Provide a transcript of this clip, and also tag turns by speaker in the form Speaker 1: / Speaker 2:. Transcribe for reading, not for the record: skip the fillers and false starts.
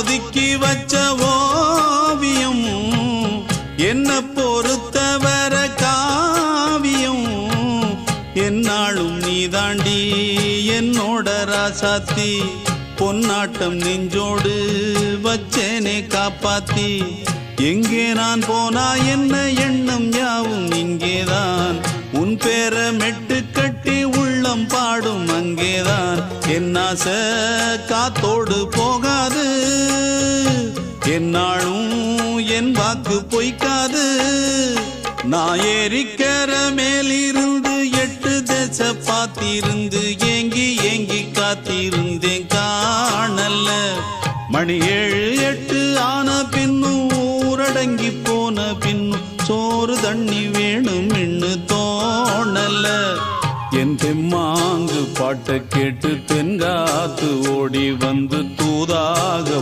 Speaker 1: ஒதுக்கி வச்ச ஓவியம் என்ன பொறுத்தவர காவியம் என்னாலும் நீதாண்டி என்னோட ராசாத்தி பொன்னாட்டம் நெஞ்சோடு வச்சேனே காப்பாத்தி எங்கே நான் போனா என்ன எண்ணம் யாவும் இங்கேதான் உன் பேர மெட்டு கட்டி உள்ளம் பாடும் அங்கேதான் என் ஆசை காத்தோடு போகாது என்னாலும் என் வாக்கு பொய்க்காது நான் ஏறிக்கிற மேலிருந்து 8 தேச பார்த்திருந்து ஏங்கி ஏங்கி காத்திருந்தேன் காணல்ல மணி 7 8 ஆன பின்னும் ஊரடங்கி போன பின்னும் சோறு தண்ணி வேணும் இன்னு தோணல என் தெம்மாங்கு பாட்டை கேட்டு தென்காத்து ஓடி வந்து தூதாக